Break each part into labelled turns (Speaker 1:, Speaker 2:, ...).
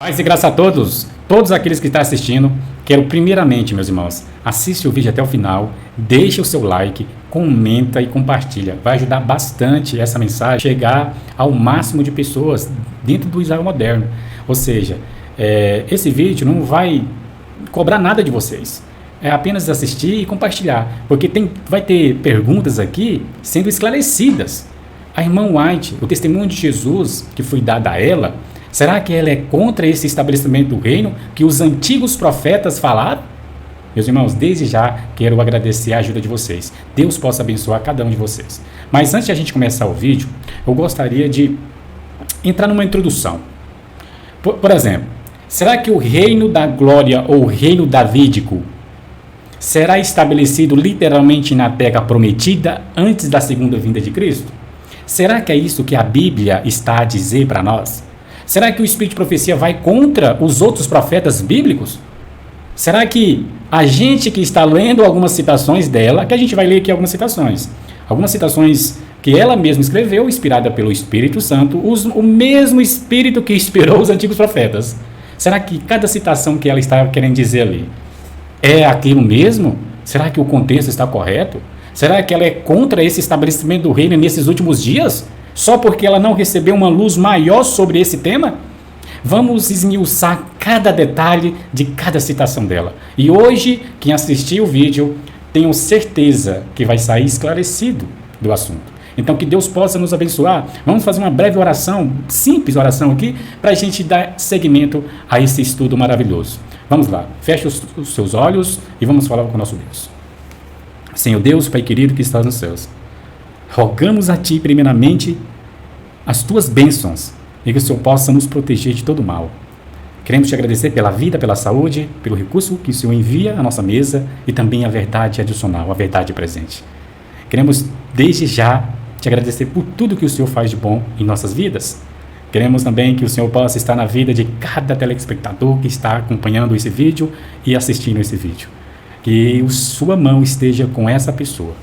Speaker 1: Paz e graça a todos aqueles que estão assistindo. Quero primeiramente, meus irmãos, assiste o vídeo até o final, deixa o seu like, comenta e compartilha. Vai ajudar bastante essa mensagem a chegar ao máximo de pessoas dentro do Israel moderno. Ou seja, esse vídeo não vai cobrar nada de vocês. É apenas assistir e compartilhar, porque vai ter perguntas aqui sendo esclarecidas. A irmã White, o testemunho de Jesus que foi dado a ela, será que ela é contra esse estabelecimento do reino que os antigos profetas falaram? Meus irmãos, desde já quero agradecer a ajuda de vocês. Deus possa abençoar cada um de vocês. Mas antes de a gente começar o vídeo, eu gostaria de entrar numa introdução. Por exemplo, será que o reino da glória ou o reino davídico será estabelecido literalmente na terra prometida antes da segunda vinda de Cristo? Será que é isso que a Bíblia está a dizer para nós? Será que o Espírito de Profecia vai contra os outros profetas bíblicos? Será que a gente que está lendo algumas citações dela, que a gente vai ler aqui algumas citações que ela mesma escreveu, inspirada pelo Espírito Santo, o mesmo Espírito que inspirou os antigos profetas. Será que cada citação que ela está querendo dizer ali é aquilo mesmo? Será que o contexto está correto? Será que ela é contra esse estabelecimento do reino nesses últimos dias? Só porque ela não recebeu uma luz maior sobre esse tema? Vamos esmiuçar cada detalhe de cada citação dela. E hoje, quem assistir o vídeo, tenho certeza que vai sair esclarecido do assunto. Então, que Deus possa nos abençoar. Vamos fazer uma breve oração, simples oração aqui, para a gente dar seguimento a esse estudo maravilhoso. Vamos lá, feche os seus olhos e vamos falar com o nosso Deus. Senhor Deus, Pai querido que estás nos céus, rogamos a Ti, primeiramente, as Tuas bênçãos e que o Senhor possa nos proteger de todo mal. Queremos Te agradecer pela vida, pela saúde, pelo recurso que o Senhor envia à nossa mesa e também a verdade adicional, a verdade presente. Queremos, desde já, Te agradecer por tudo que o Senhor faz de bom em nossas vidas. Queremos também que o Senhor possa estar na vida de cada telespectador que está acompanhando esse vídeo e assistindo esse vídeo. Que Sua mão esteja com essa pessoa.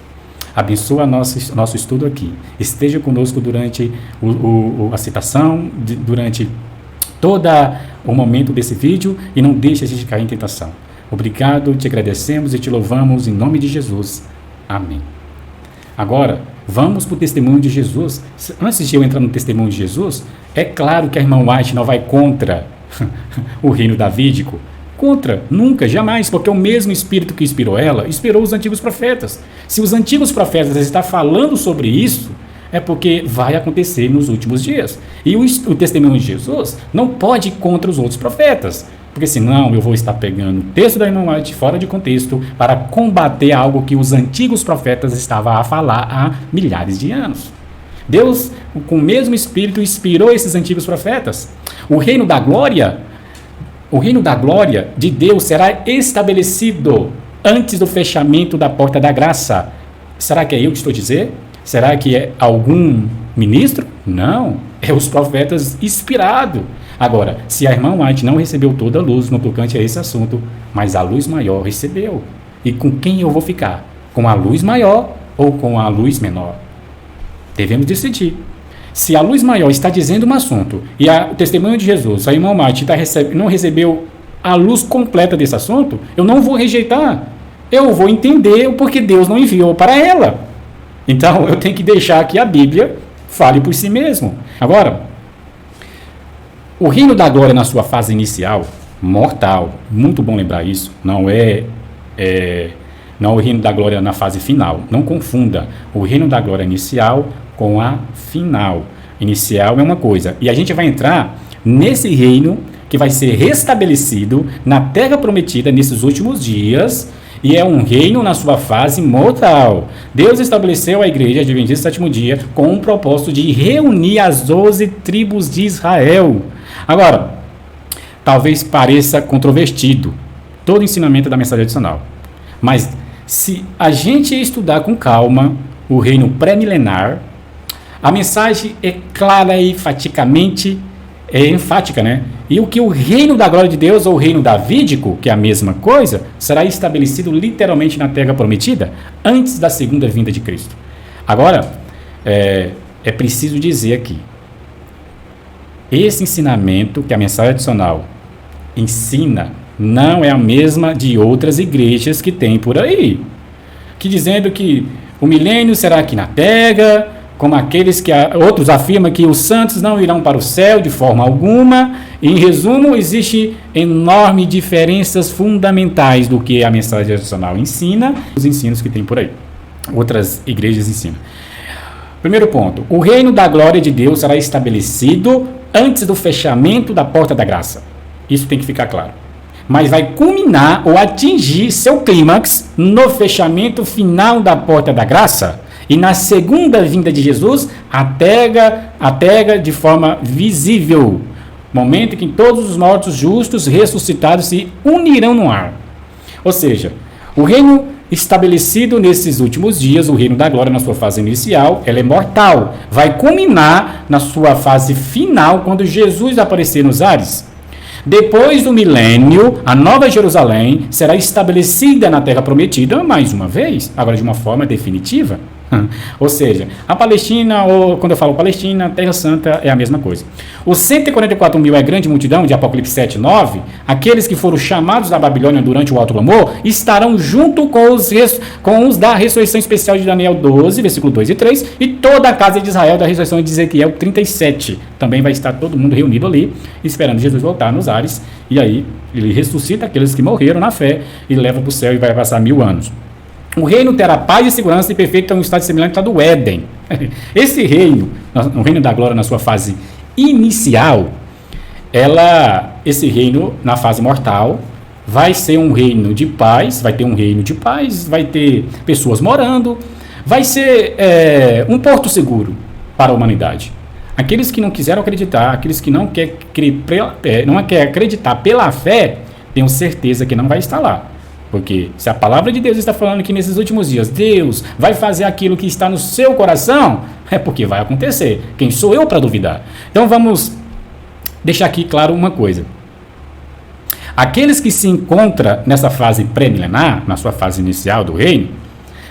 Speaker 1: Abençoa nosso estudo aqui. Esteja conosco durante a citação, durante todo o momento desse vídeo e não deixe a gente cair em tentação. Obrigado, te agradecemos e te louvamos em nome de Jesus. Amém. Agora, vamos para o testemunho de Jesus. Antes de eu entrar no testemunho de Jesus, é claro que a irmã White não vai contra o reino davídico. Contra, nunca, jamais, porque o mesmo Espírito que inspirou ela, inspirou os antigos profetas. Se os antigos profetas estão falando sobre isso, é porque vai acontecer nos últimos dias. E o testemunho de Jesus não pode ir contra os outros profetas, porque senão eu vou estar pegando o texto da irmã White fora de contexto para combater algo que os antigos profetas estavam a falar há milhares de anos. Deus, com o mesmo Espírito, inspirou esses antigos profetas. O reino da glória de Deus será estabelecido antes do fechamento da porta da graça. Será que é eu que estou dizendo? Será que é algum ministro? Não, é os profetas inspirados. Agora, se a irmã White não recebeu toda a luz no tocante a esse assunto, mas a luz maior recebeu. E com quem eu vou ficar? Com a luz maior ou com a luz menor? Devemos decidir. Se a luz maior está dizendo um assunto e o testemunho de Jesus, a irmã White não recebeu a luz completa desse assunto, eu não vou rejeitar. Eu vou entender o porquê Deus não enviou para ela. Então, eu tenho que deixar que a Bíblia fale por si mesmo. Agora, o reino da glória na sua fase inicial, mortal, muito bom lembrar isso, não é o reino da glória na fase final. Não confunda o reino da glória inicial com a final. Inicial é uma coisa. E a gente vai entrar nesse reino que vai ser restabelecido na terra prometida nesses últimos dias. E é um reino na sua fase mortal. Deus estabeleceu a igreja adventista do sétimo dia com o propósito de reunir as 12 tribos de Israel. Agora, talvez pareça controvertido todo o ensinamento da mensagem adicional. Mas se a gente estudar com calma o reino pré-milenar, a mensagem é clara e enfática, né? E o que o reino da glória de Deus, ou o reino davídico, que é a mesma coisa, será estabelecido literalmente na terra prometida, antes da segunda vinda de Cristo. Agora, é preciso dizer aqui, Esse ensinamento que a mensagem adicional ensina não é a mesma de outras igrejas que tem por aí, que dizendo que o milênio será aqui na terra, como aqueles que outros afirmam que os santos não irão para o céu de forma alguma. Em resumo, existe enormes diferenças fundamentais do que a mensagem adicional ensina, os ensinos que tem por aí, outras igrejas ensinam. Primeiro ponto, o reino da glória de Deus será estabelecido antes do fechamento da porta da graça. Isso tem que ficar claro. Mas vai culminar ou atingir seu clímax no fechamento final da porta da graça e na segunda vinda de Jesus, atega de forma visível, momento em que todos os mortos justos ressuscitados se unirão no ar. Ou seja, o reino estabelecido nesses últimos dias, o reino da glória na sua fase inicial, ela é mortal, vai culminar na sua fase final quando Jesus aparecer nos ares. Depois do milênio, a Nova Jerusalém será estabelecida na Terra Prometida mais uma vez, agora de uma forma definitiva. Ou seja, a Palestina, ou quando eu falo Palestina, Terra Santa é a mesma coisa. Os 144 mil é grande multidão, de Apocalipse 7, 9, aqueles que foram chamados da Babilônia durante o alto clamor, estarão junto com os da ressurreição especial de Daniel 12, versículo 2 e 3, e toda a casa de Israel da ressurreição de Ezequiel 37. Também vai estar todo mundo reunido ali, esperando Jesus voltar nos ares, e aí ele ressuscita aqueles que morreram na fé e leva para o céu e vai passar 1000 anos. O reino terá paz e segurança e perfeito, um estado semelhante ao do Éden. Esse reino, o reino da glória na sua fase inicial, esse reino na fase mortal vai ser um reino de paz, vai ter um reino de paz, vai ter pessoas morando, vai ser um porto seguro para a humanidade. Aqueles que não quiseram acreditar, aqueles que não querem acreditar pela fé, tenho certeza que não vai estar lá. Porque se a palavra de Deus está falando que nesses últimos dias Deus vai fazer aquilo que está no seu coração, é porque vai acontecer. Quem sou eu para duvidar? Então vamos deixar aqui claro uma coisa. Aqueles que se encontram nessa fase pré-milenar, na sua fase inicial do reino,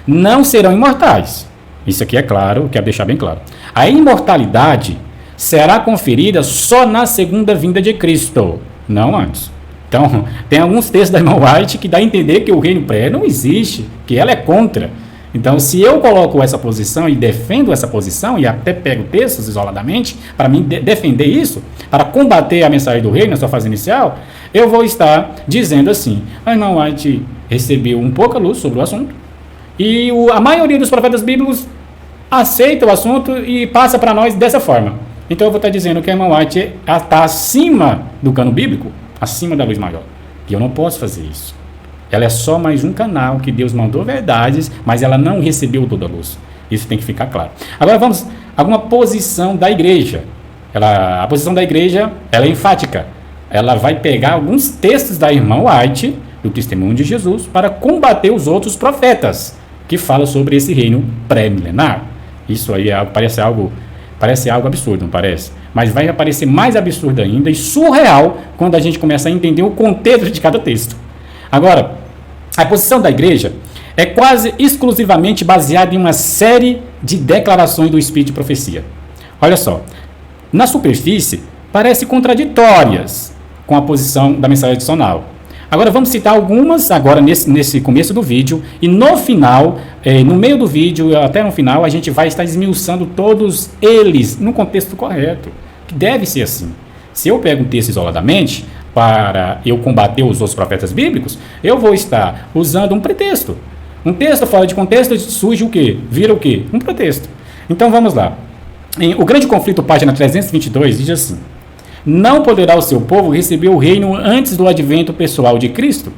Speaker 1: não serão imortais. Isso aqui é claro, quero deixar bem claro. A imortalidade será conferida só na segunda vinda de Cristo, não antes. Então, tem alguns textos da irmã White que dá a entender que o reino pré não existe, que ela é contra. Então, se eu coloco essa posição e defendo essa posição, e até pego textos isoladamente, para mim defender isso, para combater a mensagem do reino na sua fase inicial, eu vou estar dizendo assim, a irmã White recebeu um pouca luz sobre o assunto, e a maioria dos profetas bíblicos aceita o assunto e passa para nós dessa forma. Então, eu vou estar dizendo que a irmã White está acima do cano bíblico, acima da luz maior. E eu não posso fazer isso. Ela é só mais um canal que Deus mandou verdades, mas ela não recebeu toda a luz. Isso tem que ficar claro. Agora vamos a alguma posição da igreja. A posição da igreja ela é enfática. Ela vai pegar alguns textos da irmã White, do testemunho de Jesus, para combater os outros profetas, que falam sobre esse reino pré-milenar. Isso aí parece algo absurdo, não parece? Mas vai aparecer mais absurdo ainda e surreal quando a gente começa a entender o contexto de cada texto. Agora, a posição da igreja é quase exclusivamente baseada em uma série de declarações do Espírito de profecia. Olha só, na superfície, parece contraditórias com a posição da mensagem adicional. Agora vamos citar algumas agora nesse começo do vídeo e no final, no meio do vídeo, até no final, a gente vai estar esmiuçando todos eles no contexto correto, que deve ser assim. Se eu pego um texto isoladamente para eu combater os outros profetas bíblicos, eu vou estar usando um pretexto. Um texto fora de contexto surge o quê? Vira o quê? Um pretexto. Então vamos lá. O Grande Conflito, página 322, diz assim: não poderá o seu povo receber o reino antes do advento pessoal de Cristo?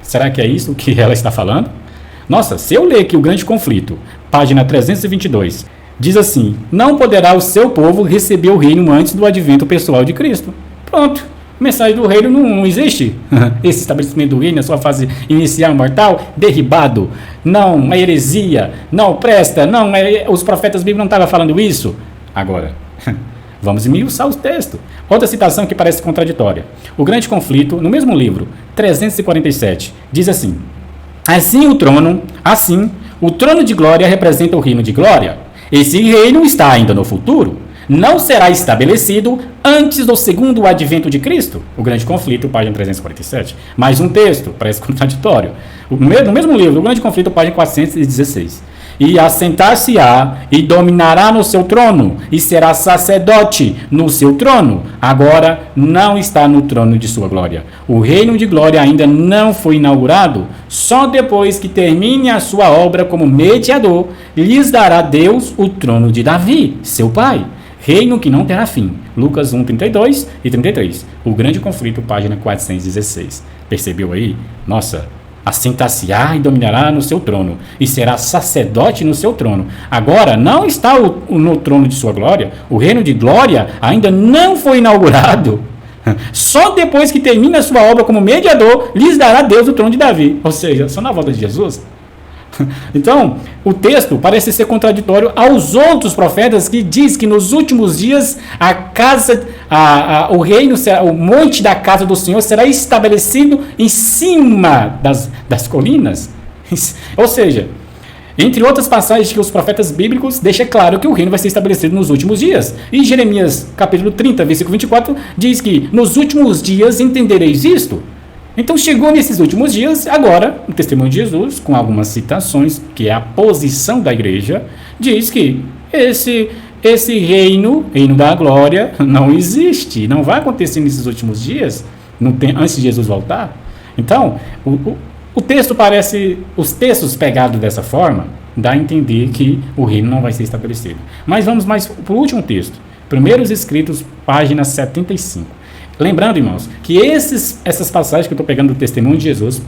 Speaker 1: Será que é isso que ela está falando? Nossa, se eu ler aqui o Grande Conflito, página 322, diz assim: não poderá o seu povo receber o reino antes do advento pessoal de Cristo. Pronto, a mensagem do reino não existe. Esse estabelecimento do reino, na sua fase inicial mortal, derribado. Não, é heresia, não presta, não, os profetas bíblicos não estavam falando isso. Agora, vamos esmiuçar os textos. Outra citação que parece contraditória. O Grande Conflito, no mesmo livro, 347, diz assim: assim o trono de glória representa o reino de glória. Esse reino está ainda no futuro. não será estabelecido antes do segundo advento de Cristo. O Grande Conflito, página 347. Mais um texto, parece contraditório. No mesmo livro, o Grande Conflito, página 416. E assentar-se-á e dominará no seu trono, e será sacerdote no seu trono. Agora não está no trono de sua glória. O reino de glória ainda não foi inaugurado. Só depois que termine a sua obra como mediador, lhes dará Deus o trono de Davi, seu pai. Reino que não terá fim. Lucas 1, 32 e 33. O Grande Conflito, página 416. Percebeu aí? Nossa, assentar-se-á e dominará no seu trono, e será sacerdote no seu trono. Agora, não está no trono de sua glória. O reino de glória ainda não foi inaugurado. Só depois que termina a sua obra como mediador, lhes dará Deus o trono de Davi. Ou seja, só na volta de Jesus. Então, o texto parece ser contraditório aos outros profetas que diz que nos últimos dias o reino, o monte da casa do Senhor será estabelecido em cima das colinas. Ou seja, entre outras passagens que os profetas bíblicos deixam claro que o reino vai ser estabelecido nos últimos dias. E Jeremias, capítulo 30, versículo 24, diz que nos últimos dias entendereis isto. Então chegou nesses últimos dias, agora, o testemunho de Jesus, com algumas citações, que é a posição da igreja, diz que esse reino da glória, não existe, não vai acontecer nesses últimos dias, antes de Jesus voltar. Então, o texto parece, os textos pegados dessa forma, dá a entender que o reino não vai ser estabelecido. Mas vamos mais para o último texto, Primeiros Escritos, página 75. Lembrando, irmãos, que essas passagens que eu estou pegando do testemunho de Jesus,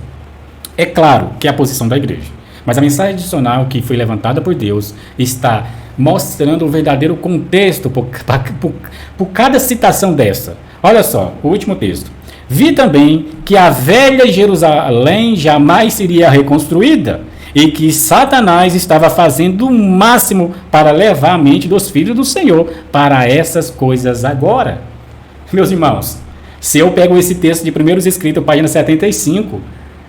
Speaker 1: é claro que é a posição da igreja. Mas a mensagem adicional que foi levantada por Deus está mostrando o verdadeiro contexto por cada citação dessa. Olha só, o último texto. Vi também que a velha Jerusalém jamais seria reconstruída e que Satanás estava fazendo o máximo para levar a mente dos filhos do Senhor para essas coisas agora. Meus irmãos, se eu pego esse texto de Primeiros Escritos, página 75,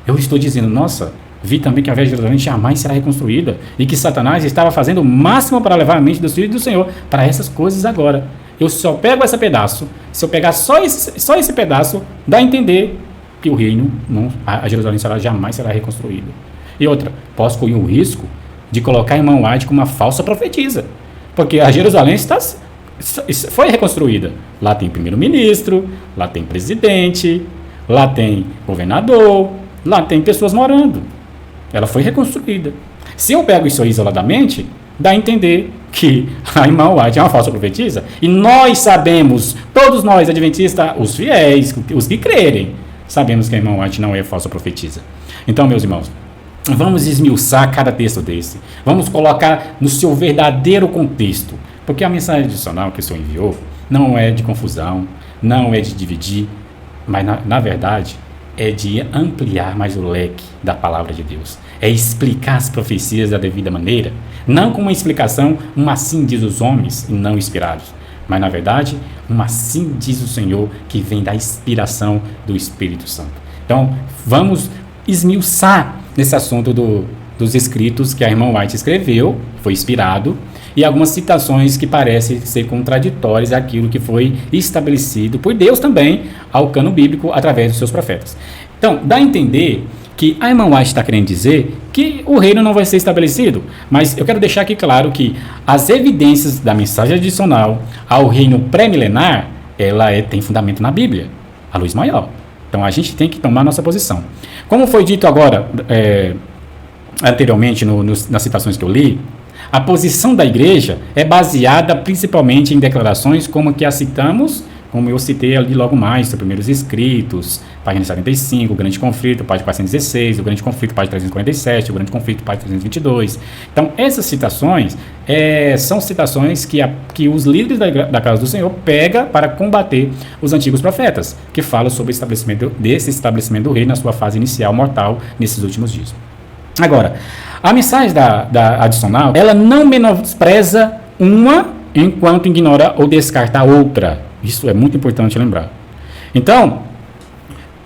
Speaker 1: eu estou dizendo, nossa, vi também que a velha Jerusalém jamais será reconstruída e que Satanás estava fazendo o máximo para levar a mente dos filhos do Senhor para essas coisas agora. Eu só pego esse pedaço, se eu pegar só esse pedaço, dá a entender que o reino, a Jerusalém jamais será reconstruída. E outra, posso correr o risco de colocar a irmã White como uma falsa profetisa, porque a Jerusalém foi reconstruída. Lá tem primeiro-ministro, lá tem presidente, lá tem governador, lá tem pessoas morando. Ela foi reconstruída. Se eu pego isso isoladamente, dá a entender que a irmã White é uma falsa profetisa. E nós sabemos, todos nós adventistas, os fiéis, os que crerem, sabemos que a irmã White não é falsa profetisa. Então, meus irmãos, vamos esmiuçar cada texto desse. Vamos colocar no seu verdadeiro contexto. Porque a mensagem adicional que o Senhor enviou não é de confusão, não é de dividir, mas na verdade é de ampliar mais o leque da palavra de Deus. É explicar as profecias da devida maneira, não com uma explicação, assim diz os homens e não inspirados, mas na verdade, assim diz o Senhor que vem da inspiração do Espírito Santo. Então, vamos esmiuçar nesse assunto dos escritos que a irmã White escreveu, foi inspirado, e algumas citações que parecem ser contraditórias àquilo que foi estabelecido por Deus também ao cano bíblico através dos seus profetas. Então, dá a entender que a irmã White está querendo dizer que o reino não vai ser estabelecido, mas eu quero deixar aqui claro que as evidências da mensagem adicional ao reino pré-milenar, ela tem fundamento na Bíblia, a luz maior. Então, a gente tem que tomar nossa posição. Como foi dito agora, anteriormente, nas citações que eu li, a posição da igreja é baseada principalmente em declarações como que as citamos, como eu citei ali logo mais, os Primeiros Escritos, página 75, o Grande Conflito, página 416, o Grande Conflito, página 347, o Grande Conflito, página 322. Então, essas citações são citações que os líderes da casa do Senhor pegam para combater os antigos profetas, que falam sobre desse estabelecimento do reino na sua fase inicial mortal nesses últimos dias. Agora, a mensagem da adicional, ela não menospreza uma enquanto ignora ou descarta a outra. Isso é muito importante lembrar. Então,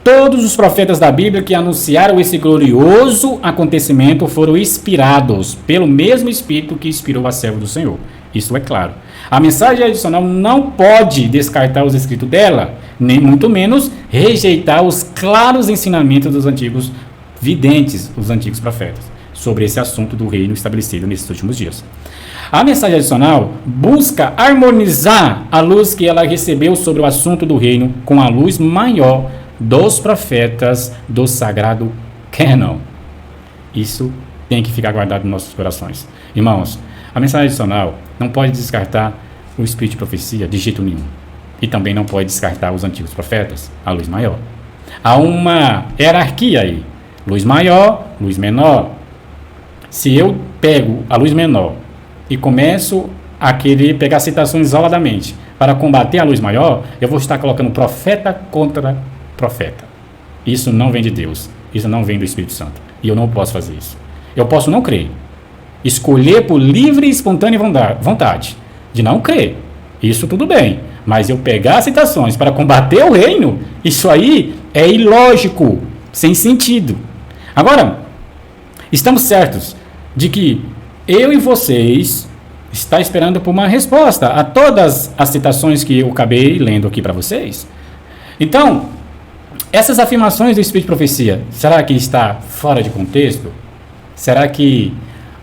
Speaker 1: todos os profetas da Bíblia que anunciaram esse glorioso acontecimento foram inspirados pelo mesmo Espírito que inspirou a serva do Senhor. Isso é claro. A mensagem adicional não pode descartar os escritos dela, nem muito menos rejeitar os claros ensinamentos dos antigos videntes, os antigos profetas, sobre esse assunto do reino estabelecido nesses últimos dias. A mensagem adicional busca harmonizar a luz que ela recebeu sobre o assunto do reino com a luz maior dos profetas do sagrado cânon. Isso tem que ficar guardado nos nossos corações. Irmãos, a mensagem adicional não pode descartar o espírito de profecia de jeito nenhum. E também não pode descartar os antigos profetas, a luz maior. Há uma hierarquia aí. Luz maior, luz menor. Se eu pego a luz menor e começo a querer pegar citações isoladamente para combater a luz maior, eu vou estar colocando profeta contra profeta. Isso não vem de Deus. Isso não vem do Espírito Santo. E eu não posso fazer isso. Eu posso não crer. Escolher por livre e espontânea vontade de não crer. Isso tudo bem. Mas eu pegar citações para combater o reino, isso aí é ilógico, sem sentido. Agora, estamos certos de que eu e vocês está esperando por uma resposta a todas as citações que eu acabei lendo aqui para vocês. Então, essas afirmações do Espírito de Profecia, será que está fora de contexto? Será que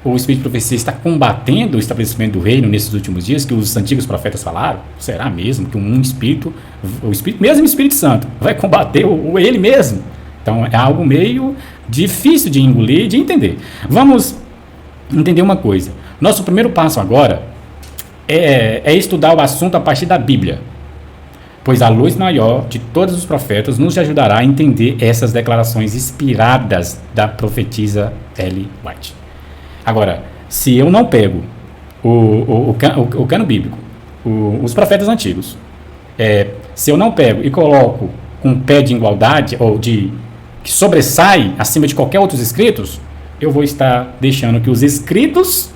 Speaker 1: o Espírito de Profecia está combatendo o estabelecimento do reino nesses últimos dias que os antigos profetas falaram? Será mesmo que o Espírito Santo, vai combater ele mesmo? Então, é algo meio difícil de engolir, de entender. Vamos entender uma coisa. Nosso primeiro passo agora é estudar o assunto a partir da Bíblia, pois a luz maior de todos os profetas nos ajudará a entender essas declarações inspiradas da profetisa Ellen White. Agora, se eu não pego o cano bíblico, os profetas antigos, se eu não pego e coloco com um pé de igualdade, ou que sobressai acima de qualquer outros escritos, eu vou estar deixando que os escritos,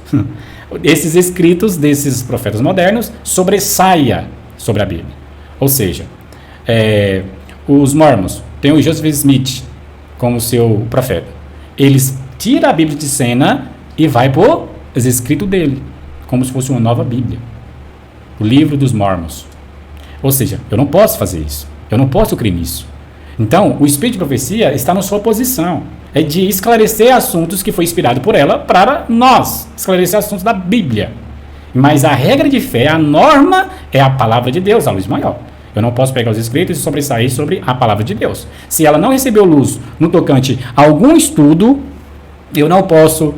Speaker 1: esses escritos desses profetas modernos, sobressaia sobre a Bíblia. Ou seja, os mormons têm o Joseph Smith como seu profeta. Eles tiram a Bíblia de cena e vai por os escritos dele, como se fosse uma nova Bíblia. O livro dos mormons. Ou seja, eu não posso fazer isso. Eu não posso crer nisso. Então, o Espírito de Profecia está na sua posição. É de esclarecer assuntos que foi inspirado por ela para nós. Esclarecer assuntos da Bíblia. Mas a regra de fé, a norma, é a palavra de Deus, a luz maior. Eu não posso pegar os escritos e sobressair sobre a palavra de Deus. Se ela não recebeu luz no tocante a algum estudo, eu não posso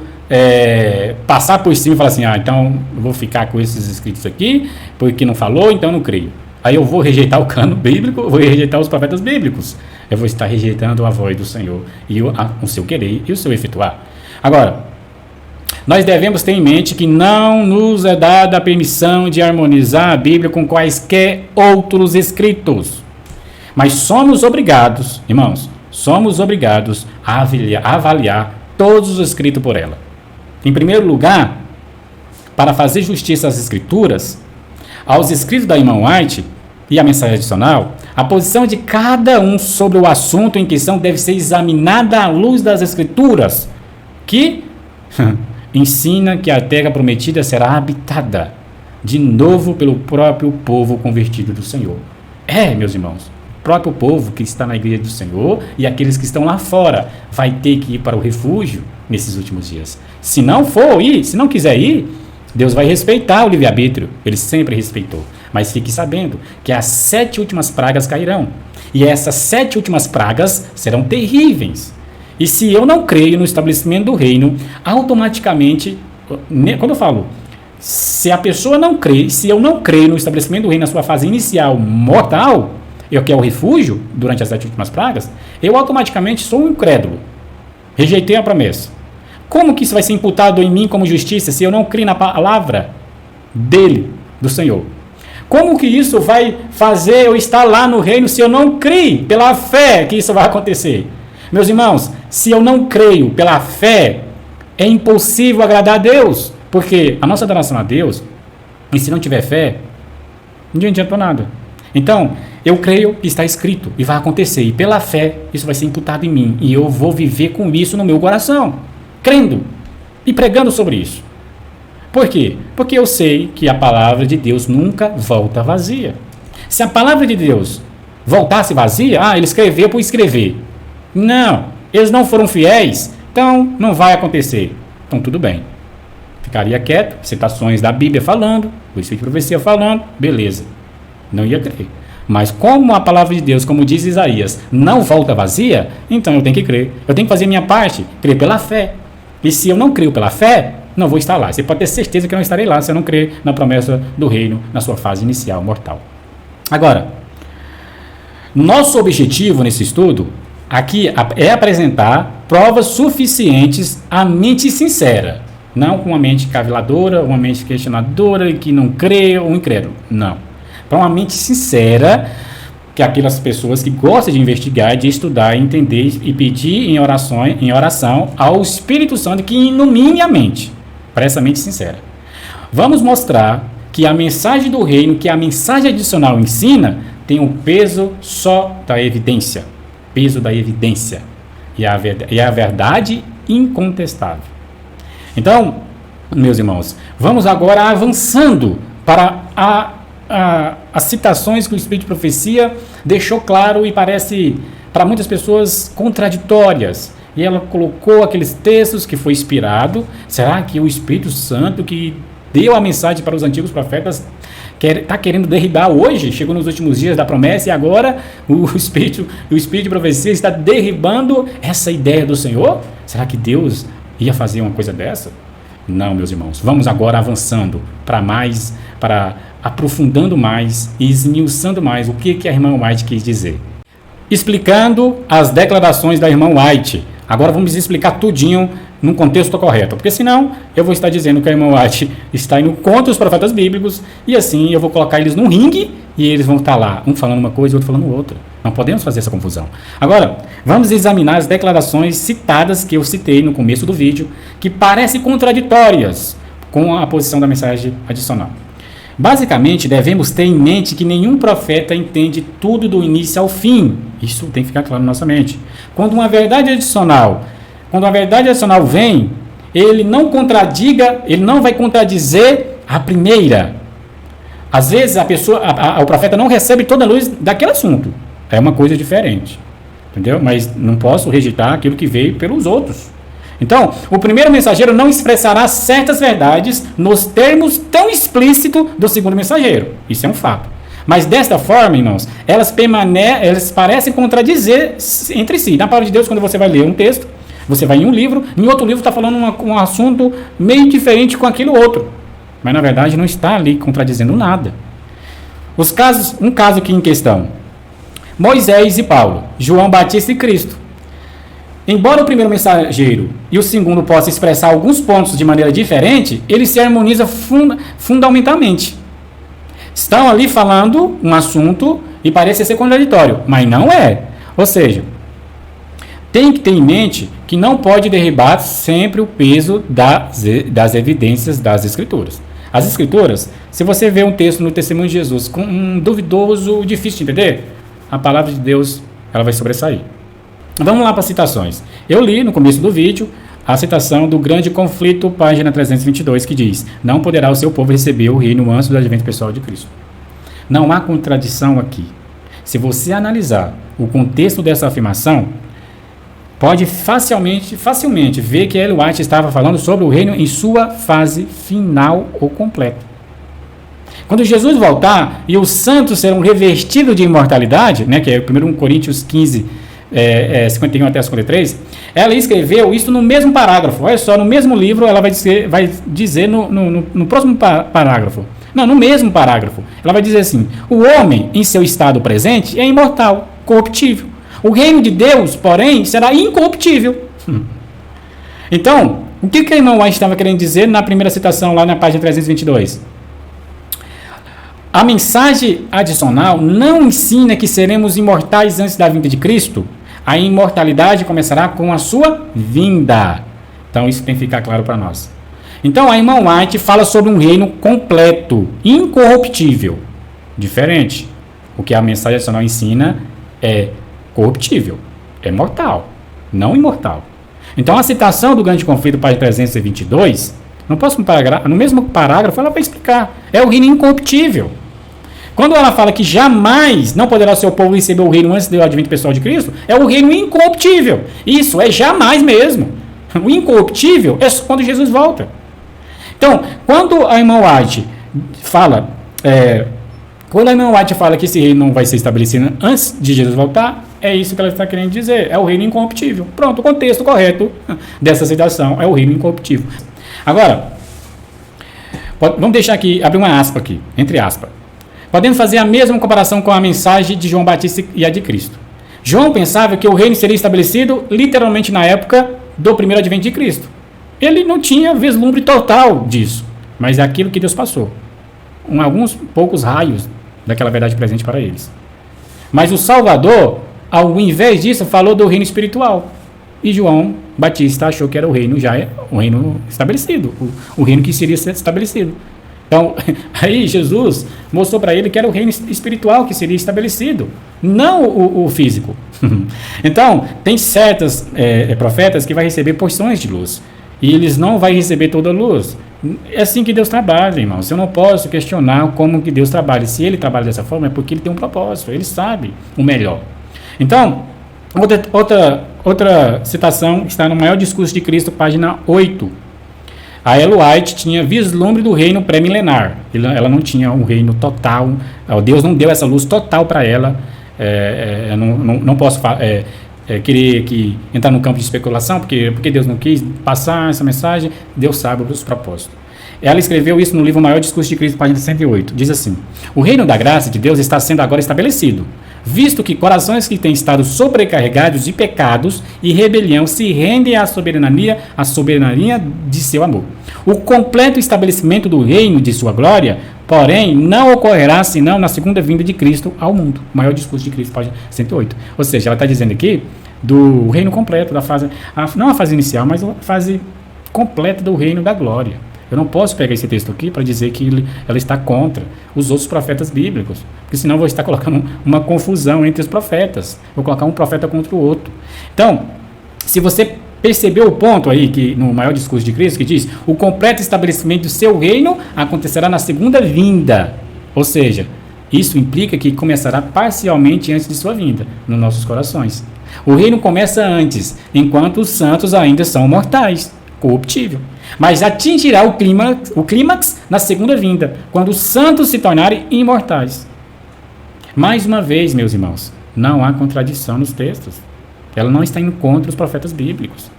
Speaker 1: passar por cima e falar assim, então eu vou ficar com esses escritos aqui, porque não falou, então eu não creio. Aí eu vou rejeitar o cano bíblico, vou rejeitar os profetas bíblicos. Eu vou estar rejeitando a voz do Senhor e o seu querer e o seu efetuar. Agora, nós devemos ter em mente que não nos é dada a permissão de harmonizar a Bíblia com quaisquer outros escritos. Mas somos obrigados, irmãos, a avaliar todos os escritos por ela. Em primeiro lugar, para fazer justiça às Escrituras, aos escritos da irmã White e a mensagem adicional, a posição de cada um sobre o assunto em questão deve ser examinada à luz das Escrituras, que ensina que a terra prometida será habitada de novo pelo próprio povo convertido do Senhor. Meus irmãos, o próprio povo que está na igreja do Senhor e aqueles que estão lá fora vai ter que ir para o refúgio nesses últimos dias. Se não for ir, se não quiser ir, Deus vai respeitar o livre-arbítrio. Ele sempre respeitou. Mas fique sabendo que as 7 últimas pragas cairão. E essas 7 últimas pragas serão terríveis. E se eu não creio no estabelecimento do reino, automaticamente, quando eu falo, se a pessoa não crê, se eu não creio no estabelecimento do reino na sua fase inicial mortal, que é o refúgio durante as 7 últimas pragas, eu automaticamente sou um incrédulo. Rejeitei a promessa. Como que isso vai ser imputado em mim como justiça se eu não creio na palavra dele, do Senhor? Como que isso vai fazer eu estar lá no reino se eu não creio pela fé que isso vai acontecer? Meus irmãos, se eu não creio pela fé, é impossível agradar a Deus, porque a nossa adoração a Deus, e se não tiver fé, não adianta nada. Então, eu creio que está escrito e vai acontecer, e pela fé isso vai ser imputado em mim, e eu vou viver com isso no meu coração, crendo e pregando sobre isso. Por quê? Porque eu sei que a palavra de Deus nunca volta vazia. Se a palavra de Deus voltasse vazia, ele escreveu por escrever. Não, eles não foram fiéis, então não vai acontecer. Então tudo bem. Ficaria quieto, citações da Bíblia falando, o Espírito de Profecia falando, beleza. Não ia crer. Mas como a palavra de Deus, como diz Isaías, não volta vazia, então eu tenho que crer. Eu tenho que fazer a minha parte, crer pela fé. E se eu não creio pela fé, não vou estar lá. Você pode ter certeza que eu não estarei lá se eu não crer na promessa do reino na sua fase inicial, mortal. Agora, nosso objetivo nesse estudo aqui é apresentar provas suficientes à mente sincera. Não com uma mente caviladora, uma mente questionadora, que não crê ou incrédulo. Não. Para uma mente sincera, que aquelas pessoas que gostam de investigar, de estudar, entender e pedir em oração ao Espírito Santo que ilumine a mente. Para essa mente sincera. Vamos mostrar que a mensagem do reino, que a mensagem adicional ensina, tem um peso só da evidência. Peso da evidência. E a verdade incontestável. Então, meus irmãos, vamos agora avançando para as citações que o Espírito de Profecia deixou claro e parece para muitas pessoas contraditórias. E ela colocou aqueles textos que foi inspirado. Será que o Espírito Santo que deu a mensagem para os antigos profetas está querendo derribar hoje? Chegou nos últimos dias da promessa e agora o Espírito de Profecia está derribando essa ideia do Senhor? Será que Deus ia fazer uma coisa dessa? Não, meus irmãos. Vamos agora avançando para aprofundando mais e esmiuçando mais o que a irmã White quis dizer. Explicando as declarações da irmã White. Agora vamos explicar tudinho num contexto correto, porque senão eu vou estar dizendo que a irmã White está indo contra os profetas bíblicos e assim eu vou colocar eles num ringue e eles vão estar lá, um falando uma coisa e outro falando outra. Não podemos fazer essa confusão. Agora, vamos examinar as declarações citadas que eu citei no começo do vídeo, que parecem contraditórias com a posição da mensagem adicional. Basicamente, devemos ter em mente que nenhum profeta entende tudo do início ao fim. Isso tem que ficar claro na nossa mente. Quando a verdade adicional vem, ele não vai contradizer a primeira. Às vezes o profeta não recebe toda a luz daquele assunto. É uma coisa diferente. Entendeu? Mas não posso rejeitar aquilo que veio pelos outros. Então, o primeiro mensageiro não expressará certas verdades nos termos tão explícitos do segundo mensageiro. Isso é um fato. Mas desta forma, irmãos, elas parecem contradizer entre si. Na palavra de Deus, quando você vai ler um texto, você vai em um livro, em outro livro está falando um assunto meio diferente com aquilo outro. Mas na verdade não está ali contradizendo nada. Um caso aqui em questão: Moisés e Paulo, João Batista e Cristo. Embora o primeiro mensageiro e o segundo possam expressar alguns pontos de maneira diferente, eles se harmonizam fundamentalmente. Estão ali falando um assunto e parece ser contraditório, mas não é. Ou seja, tem que ter em mente que não pode derribar sempre o peso das evidências das Escrituras. As Escrituras, se você vê um texto no Testemunho de Jesus com um duvidoso, difícil de entender, a palavra de Deus ela vai sobressair. Vamos lá para as citações. Eu li no começo do vídeo a citação do Grande Conflito, página 322, que diz: não poderá o seu povo receber o reino antes do advento pessoal de Cristo. Não há contradição aqui. Se você analisar o contexto dessa afirmação, pode facilmente ver que Ellen White estava falando sobre o reino em sua fase final ou completa. Quando Jesus voltar e os santos serão revestidos de imortalidade, né, que é 1 Coríntios 15, 51 até 53, ela escreveu isso no mesmo parágrafo. Olha só, no mesmo livro ela vai dizer no próximo parágrafo. Não, no mesmo parágrafo. Ela vai dizer assim: o homem em seu estado presente é imortal, corruptível. O reino de Deus, porém, será incorruptível. Então, o que a irmã White estava querendo dizer na primeira citação lá na página 322? A mensagem adicional não ensina que seremos imortais antes da vinda de Cristo. A imortalidade começará com a sua vinda. Então isso tem que ficar claro para nós. Então a irmã White fala sobre um reino completo, incorruptível. Diferente. O que a mensagem adicional ensina é corruptível, é mortal, não imortal. Então a citação do Grande Conflito, página 322, No próximo parágrafo, no mesmo parágrafo, ela vai explicar. É o reino incorruptível. Quando ela fala que jamais não poderá o seu povo receber o reino antes do advento pessoal de Cristo, é o reino incorruptível. Isso é jamais mesmo. O incorruptível é quando Jesus volta. Então, quando a irmã White fala, que esse reino não vai ser estabelecido antes de Jesus voltar, é isso que ela está querendo dizer. É o reino incorruptível. Pronto, o contexto correto dessa citação é o reino incorruptível. Agora, vamos deixar aqui, abrir uma aspa aqui, entre aspas. Podemos fazer a mesma comparação com a mensagem de João Batista e a de Cristo. João pensava que o reino seria estabelecido literalmente na época do primeiro advento de Cristo. Ele não tinha vislumbre total disso, mas é aquilo que Deus passou. Alguns poucos raios daquela verdade presente para eles. Mas o Salvador, ao invés disso, falou do reino espiritual. E João Batista achou que era o reino estabelecido, o reino que seria estabelecido. Então, aí Jesus mostrou para ele que era o reino espiritual que seria estabelecido, não o físico. Então, tem certos profetas que vai receber porções de luz, e eles não vão receber toda a luz. É assim que Deus trabalha, irmãos. Eu não posso questionar como que Deus trabalha. Se ele trabalha dessa forma, é porque ele tem um propósito, ele sabe o melhor. Então, outra citação está no Maior Discurso de Cristo, página 8. A Ellen White tinha vislumbre do reino pré-milenar. Ela não tinha um reino total. Deus não deu essa luz total para ela. Não posso querer entrar no campo de especulação, porque Deus não quis passar essa mensagem. Deus sabe os propósitos. Ela escreveu isso no livro Maior Discurso de Cristo, página 108. Diz assim: o reino da graça de Deus está sendo agora estabelecido, visto que corações que têm estado sobrecarregados de pecados e rebelião se rendem à soberania de seu amor. O completo estabelecimento do reino de sua glória, porém, não ocorrerá senão na segunda vinda de Cristo ao mundo. Maior Discurso de Cristo, página 108. Ou seja, ela está dizendo aqui do reino completo, da fase, não a fase inicial, mas a fase completa do reino da glória. Eu não posso pegar esse texto aqui para dizer que ela está contra os outros profetas bíblicos, porque senão eu vou estar colocando uma confusão entre os profetas. Vou colocar um profeta contra o outro. Então, se você percebeu o ponto aí, que no Maior Discurso de Cristo, que diz: o completo estabelecimento do seu reino acontecerá na segunda vinda. Ou seja, isso implica que começará parcialmente antes de sua vinda, nos nossos corações. O reino começa antes, enquanto os santos ainda são mortais, corruptível. Mas atingirá o clímax na segunda vinda, quando os santos se tornarem imortais. Mais uma vez, meus irmãos, não há contradição nos textos. Ela não está indo contra os profetas bíblicos.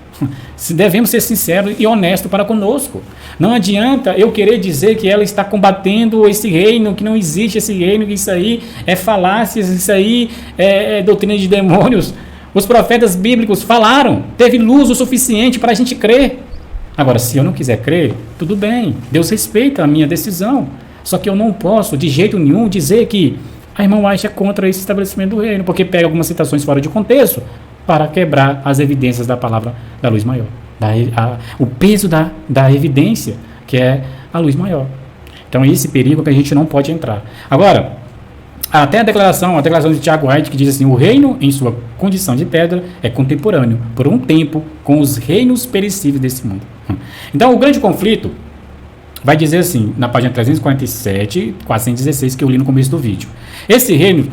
Speaker 1: Devemos ser sinceros e honestos para conosco. Não adianta eu querer dizer que ela está combatendo esse reino, que não existe esse reino, que isso aí é falácias, isso aí é doutrina de demônios. Os profetas bíblicos falaram, teve luz o suficiente para a gente crer. Agora, se eu não quiser crer, tudo bem, Deus respeita a minha decisão. Só que eu não posso, de jeito nenhum, dizer que a irmã White é contra esse estabelecimento do reino, porque pega algumas citações fora de contexto para quebrar as evidências da palavra da luz maior. O peso da evidência, que é a luz maior. Então, esse perigo que a gente não pode entrar. Agora, até a declaração de Tiago White, que diz assim: o reino, em sua condição de pedra, é contemporâneo, por um tempo, com os reinos perecíveis desse mundo. Então, o grande conflito vai dizer assim, na página 347, 416, que eu li no começo do vídeo. Esse reino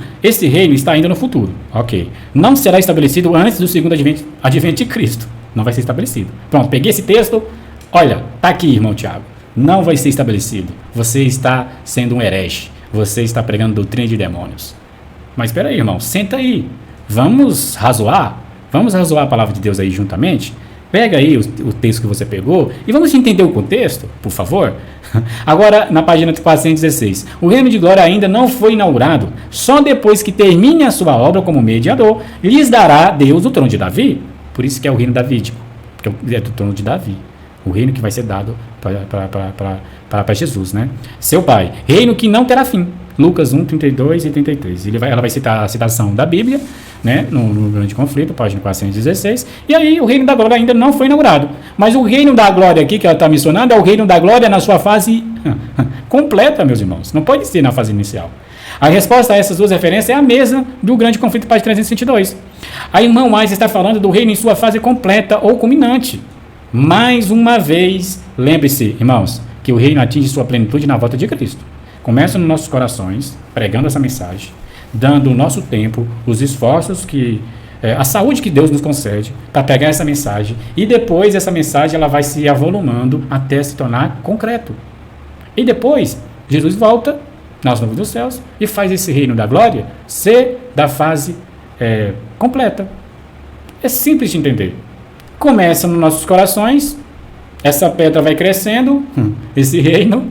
Speaker 1: está ainda no futuro. Ok. Não será estabelecido antes do segundo advento de Cristo. Não vai ser estabelecido. Pronto, peguei esse texto. Olha, tá aqui, irmão Tiago. Não vai ser estabelecido. Você está sendo um herege. Você está pregando doutrina de demônios. Mas espera aí, irmão. Senta aí. Vamos razoar. Vamos razoar a palavra de Deus aí juntamente. Pega aí o texto que você pegou e vamos entender o contexto, por favor. Agora, na página 416. O reino de glória ainda não foi inaugurado. Só depois que termine a sua obra como mediador, lhes dará Deus o trono de Davi. Por isso que é o reino davídico, porque é do trono de Davi. O reino que vai ser dado para Jesus, né? Seu pai. Reino que não terá fim. Lucas 1, 32 e 33. Ela vai citar a citação da Bíblia, né, no grande conflito, página 416. E aí o reino da glória ainda não foi inaugurado. Mas o reino da glória aqui que ela está mencionando é o reino da glória na sua fase completa, meus irmãos. Não pode ser na fase inicial. A resposta a essas duas referências é a mesma do grande conflito, página 322. A irmã White está falando do reino em sua fase completa ou culminante. Mais uma vez, lembre-se, irmãos, que o reino atinge sua plenitude na volta de Cristo. Começa nos nossos corações, pregando essa mensagem, dando o nosso tempo, os esforços a saúde que Deus nos concede para pegar essa mensagem, e depois essa mensagem ela vai se avolumando até se tornar concreto. E depois, Jesus volta nas nuvens dos céus e faz esse reino da glória ser da fase completa. É simples de entender. Começa nos nossos corações, essa pedra vai crescendo, esse reino,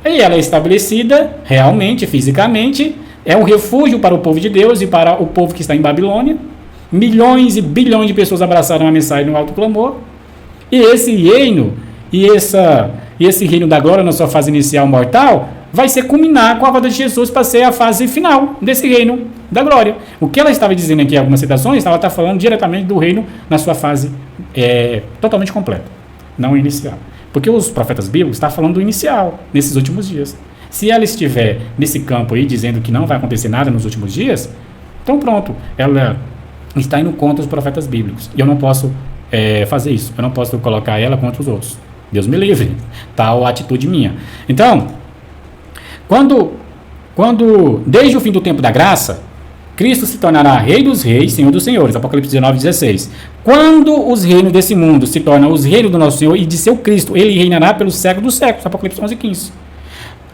Speaker 1: e ela é estabelecida realmente, fisicamente, é um refúgio para o povo de Deus e para o povo que está em Babilônia. Milhões e bilhões de pessoas abraçaram a mensagem no alto clamor. E esse reino, esse reino da glória na sua fase inicial mortal, vai se culminar com a volta de Jesus para ser a fase final desse reino da glória. O que ela estava dizendo aqui em algumas citações, ela está falando diretamente do reino na sua fase totalmente completa, não inicial. Porque os profetas bíblicos estão falando do inicial, nesses últimos dias. Se ela estiver nesse campo aí, dizendo que não vai acontecer nada nos últimos dias, então pronto, ela está indo contra os profetas bíblicos. E eu não posso fazer isso. Eu não posso colocar ela contra os outros. Deus me livre. Tal atitude minha. Então, quando desde o fim do tempo da graça, Cristo se tornará Rei dos Reis, Senhor dos Senhores. Apocalipse 19:16. Quando os reinos desse mundo se tornam os reinos do nosso Senhor e de seu Cristo, ele reinará pelos séculos dos séculos. Apocalipse 11:15.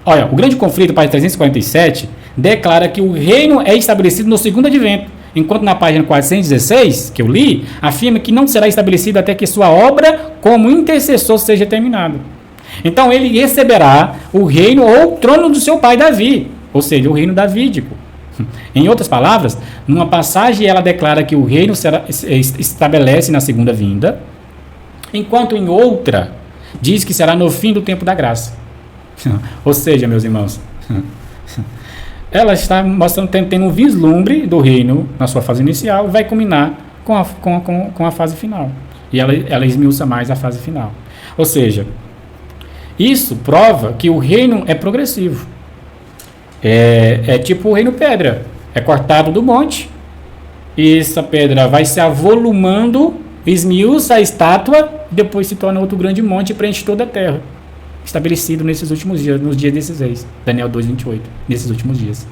Speaker 1: Olha, o grande conflito, página 347, declara que o reino é estabelecido no segundo advento, enquanto na página 416, que eu li, afirma que não será estabelecido até que sua obra como intercessor seja terminada. Então ele receberá o reino ou o trono do seu pai Davi, ou seja, o reino davídico. Em outras palavras, numa passagem ela declara que o reino estabelece na segunda vinda, enquanto em outra diz que será no fim do tempo da graça. Ou seja, meus irmãos, ela está mostrando, tendo um vislumbre do reino na sua fase inicial e vai culminar com a fase final. E ela esmiuça mais a fase final. Ou seja, isso prova que o reino é progressivo. É tipo o reino pedra. É cortado do monte, e essa pedra vai se avolumando, esmiuça a estátua, depois se torna outro grande monte e preenche toda a terra. Estabelecido nesses últimos dias, nos dias desses reis. Daniel 2:28, nesses últimos dias.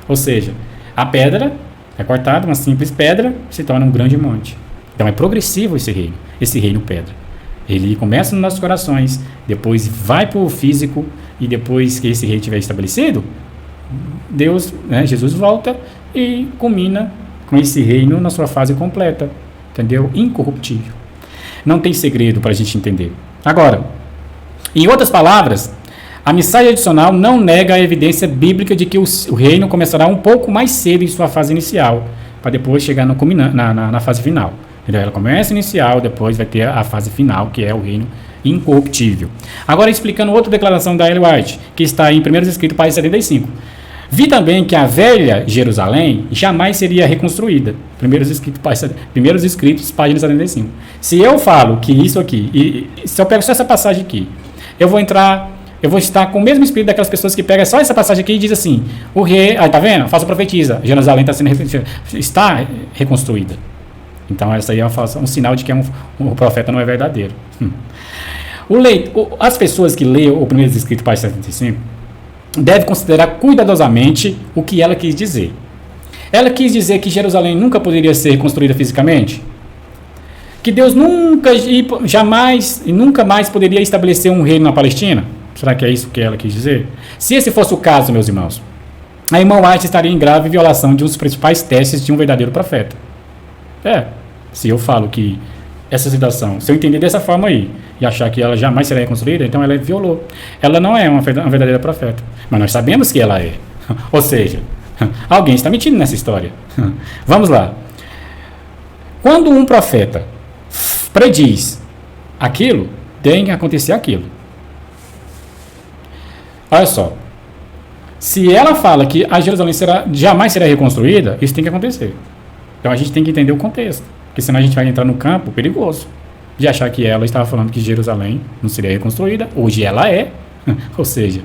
Speaker 1: Ou seja, a pedra é cortada, uma simples pedra, se torna um grande monte. Então é progressivo esse reino pedra. Ele começa nos nossos corações, depois vai para o físico, e depois que esse reino estiver estabelecido, Deus, Jesus volta e culmina com esse reino na sua fase completa. Entendeu? Incorruptível. Não tem segredo para a gente entender. Agora, em outras palavras, a mensagem adicional não nega a evidência bíblica de que o reino começará um pouco mais cedo em sua fase inicial, para depois chegar na fase final. Entendeu? Ela começa inicial, depois vai ter a fase final, que é o reino incorruptível. Agora, explicando outra declaração da Ellen White, que está em 1 Escritos, página 75. Vi também que a velha Jerusalém jamais seria reconstruída. Primeiros Escritos, página 75. Se eu falo que isso aqui, e se eu pego só essa passagem aqui, eu vou estar com o mesmo espírito daquelas pessoas que pegam só essa passagem aqui e diz assim, o rei, tá vendo? Faça profetiza, Jerusalém está reconstruída. Então essa aí é um sinal de que o profeta não é verdadeiro. As pessoas que leem o primeiro escrito, página 75, devem considerar cuidadosamente o que ela quis dizer. Ela quis dizer que Jerusalém nunca poderia ser reconstruída fisicamente? Que Deus jamais e nunca mais poderia estabelecer um reino na Palestina? Será que é isso que ela quis dizer? Se esse fosse o caso, meus irmãos, a irmã White estaria em grave violação de um dos principais testes de um verdadeiro profeta. Se eu falo que essa citação, se eu entender dessa forma aí, e achar que ela jamais será reconstruída, então ela violou. Ela não é uma verdadeira profeta, mas nós sabemos que ela é. Ou seja, alguém está mentindo nessa história. Vamos lá. Quando um profeta prediz aquilo, tem que acontecer aquilo. Olha só. Se ela fala que a Jerusalém jamais será reconstruída, isso tem que acontecer. Então a gente tem que entender o contexto, porque senão a gente vai entrar no campo perigoso de achar que ela estava falando que Jerusalém não seria reconstruída. Hoje ela é, ou seja,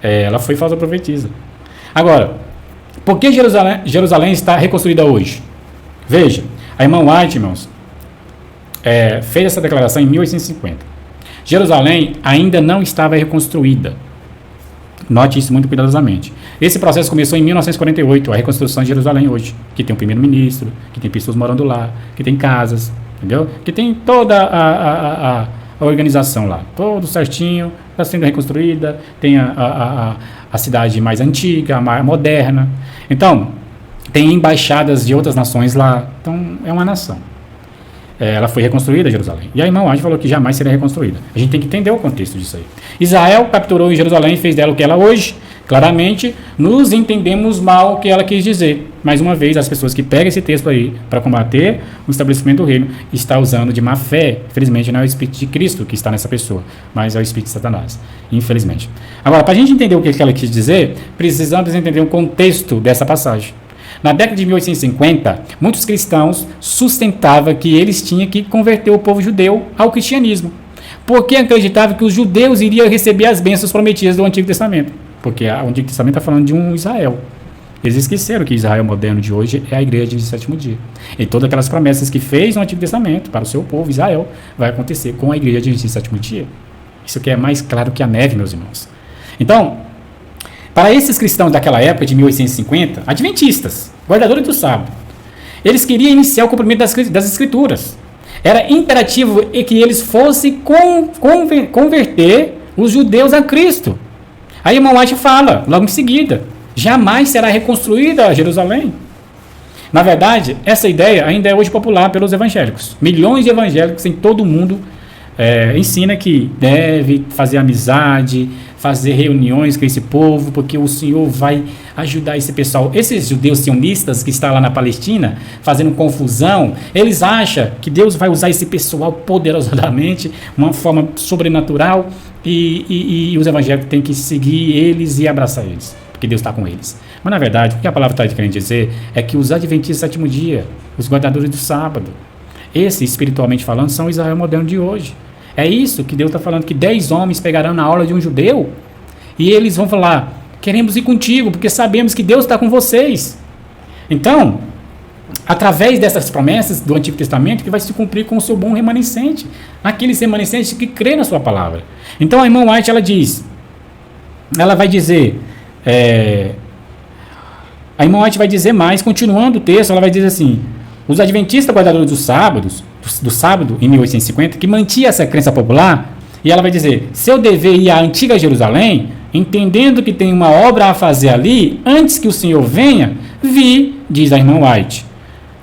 Speaker 1: ela foi falsa profetisa. Agora, por que Jerusalém está reconstruída hoje? Veja, a irmã White, irmãos, fez essa declaração em 1850. Jerusalém ainda não estava reconstruída. Note isso muito cuidadosamente. Esse processo começou em 1948, a reconstrução de Jerusalém hoje, que tem um primeiro-ministro, que tem pessoas morando lá, que tem casas, entendeu? Que tem toda a organização lá, tudo certinho, está sendo reconstruída, tem a cidade mais antiga, mais moderna. Então, tem embaixadas de outras nações lá. Então, é uma nação. Ela foi reconstruída, Jerusalém. E a irmã White falou que jamais seria reconstruída. A gente tem que entender o contexto disso aí. Israel capturou Jerusalém e fez dela o que ela é hoje. Claramente, nos entendemos mal o que ela quis dizer. Mais uma vez, as pessoas que pegam esse texto aí para combater o estabelecimento do reino estão usando de má fé. Infelizmente, não é o Espírito de Cristo que está nessa pessoa, mas é o Espírito de Satanás. Infelizmente. Agora, para a gente entender o que ela quis dizer, precisamos entender o contexto dessa passagem. Na década de 1850, muitos cristãos sustentavam que eles tinham que converter o povo judeu ao cristianismo, porque acreditavam que os judeus iriam receber as bênçãos prometidas do Antigo Testamento, porque o Antigo Testamento está falando de um Israel. Eles esqueceram que Israel moderno de hoje é a igreja de sétimo dia. E todas aquelas promessas que fez no Antigo Testamento para o seu povo, Israel, vai acontecer com a igreja de sétimo dia. Isso aqui é mais claro que a neve, meus irmãos. Então, para esses cristãos daquela época, de 1850, adventistas, guardadores do sábado, eles queriam iniciar o cumprimento das escrituras. Era imperativo que eles fossem converter os judeus a Cristo. Aí irmão White fala, logo em seguida, jamais será reconstruída Jerusalém. Na verdade, essa ideia ainda é hoje popular pelos evangélicos. Milhões de evangélicos em todo o mundo ensina que deve fazer amizade, fazer reuniões com esse povo, porque o Senhor vai ajudar esse pessoal. Esses judeus sionistas que estão lá na Palestina, fazendo confusão, eles acham que Deus vai usar esse pessoal poderosamente, uma forma sobrenatural, e os evangélicos têm que seguir eles e abraçar eles, porque Deus está com eles. Mas, na verdade, o que a palavra está querendo dizer é que os adventistas do sétimo dia, os guardadores do sábado, esses, espiritualmente falando, são o Israel moderno de hoje. É isso que Deus está falando, que 10 homens pegarão na aula de um judeu e eles vão falar, queremos ir contigo, porque sabemos que Deus está com vocês. Então, através dessas promessas do Antigo Testamento, que vai se cumprir com o seu bom remanescente, aqueles remanescentes que crê na sua palavra. Então, a irmã White, ela vai dizer, a irmã White vai dizer mais, continuando o texto, ela vai dizer assim, os adventistas guardadores do sábado, em 1850, que mantinha essa crença popular, e ela vai dizer, seu dever ir à antiga Jerusalém, entendendo que tem uma obra a fazer ali, antes que o Senhor venha, diz a irmã White,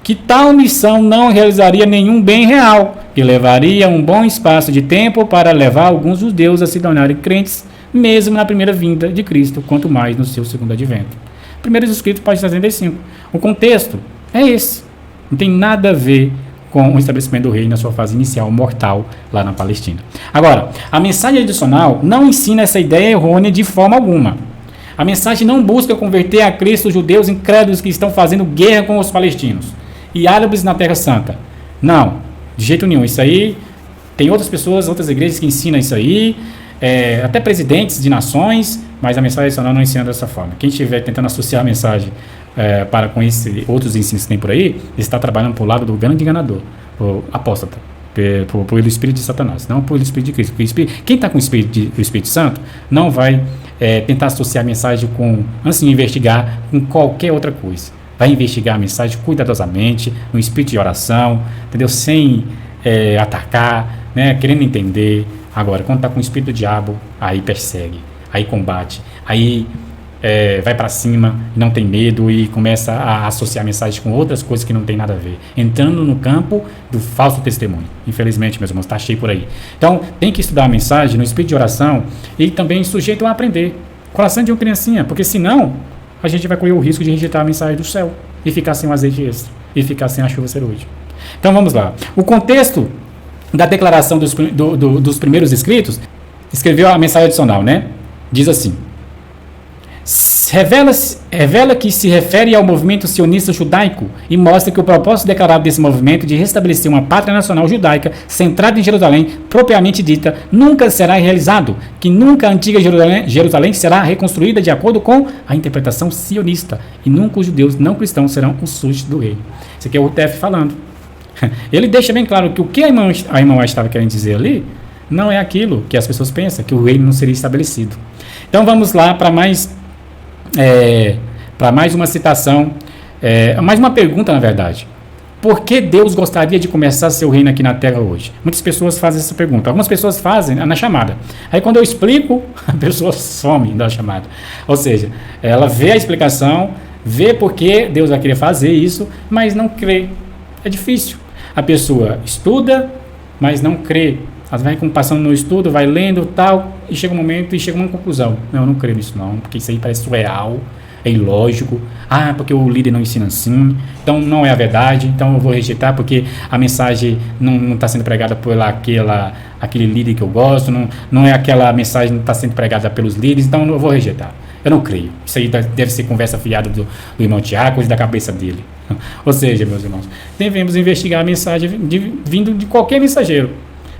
Speaker 1: que tal missão não realizaria nenhum bem real, que levaria um bom espaço de tempo para levar alguns judeus a se tornarem crentes, mesmo na primeira vinda de Cristo, quanto mais no seu segundo advento. Primeiros escritos, página 65. O contexto é esse. Não tem nada a ver com o estabelecimento do reino na sua fase inicial mortal lá na Palestina. Agora, a mensagem adicional não ensina essa ideia errônea de forma alguma. A mensagem não busca converter a Cristo os judeus incrédulos que estão fazendo guerra com os palestinos e árabes na Terra Santa. Não, de jeito nenhum. Isso aí, tem outras pessoas, outras igrejas que ensinam isso aí, até presidentes de nações, mas a mensagem adicional não ensina dessa forma. Quem estiver tentando associar a mensagem para com outros ensinos que tem por aí, está trabalhando para o lado do grande enganador, o apóstata, pelo Espírito de Satanás, não pelo Espírito de Cristo. Quem está com o Espírito Santo não vai tentar associar a mensagem antes de investigar com qualquer outra coisa. Vai investigar a mensagem cuidadosamente, no espírito de oração, entendeu? Sem atacar, né? Querendo entender. Agora, quando está com o espírito do diabo, aí persegue, aí combate, aí vai para cima, não tem medo e começa a associar a mensagem com outras coisas que não tem nada a ver, entrando no campo do falso testemunho. Infelizmente, meus irmãos, está cheio por aí. Então, tem que estudar a mensagem no espírito de oração e também sujeito a aprender. Coração de uma criancinha, porque senão a gente vai correr o risco de rejeitar a mensagem do céu e ficar sem o azeite extra e ficar sem a chuva serôdia. Então, vamos lá. O contexto da declaração dos primeiros escritos escreveu a mensagem adicional, né? Diz assim: revela que se refere ao movimento sionista judaico e mostra que o propósito declarado desse movimento de restabelecer uma pátria nacional judaica centrada em Jerusalém, propriamente dita, nunca será realizado, que nunca a antiga Jerusalém será reconstruída de acordo com a interpretação sionista, e nunca os judeus não cristãos serão os súditos do rei. Isso aqui é o UTF falando. Ele deixa bem claro que o que a irmã White estava querendo dizer ali não é aquilo que as pessoas pensam, que o reino não seria estabelecido. Então vamos lá para mais uma citação, mais uma pergunta, na verdade. Por que Deus gostaria de começar seu reino aqui na Terra hoje? Muitas pessoas fazem essa pergunta. Algumas pessoas fazem na chamada. Aí quando eu explico, a pessoa some da chamada. Ou seja, ela vê a explicação, vê por que Deus vai querer fazer isso, mas não crê. É difícil. A pessoa estuda, mas não crê. Ela vai passando no estudo, vai lendo tal, e chega um momento e chega uma conclusão. Não, eu não creio nisso não, porque isso aí parece surreal, é ilógico. Ah, porque o líder não ensina assim, então não é a verdade, então eu vou rejeitar porque a mensagem não está sendo pregada por aquele líder que eu gosto, não é aquela mensagem que está sendo pregada pelos líderes, então eu vou rejeitar. Eu não creio. Isso aí deve ser conversa fiada do irmão Tiago e da cabeça dele. Ou seja, meus irmãos, devemos investigar a mensagem vindo de qualquer mensageiro.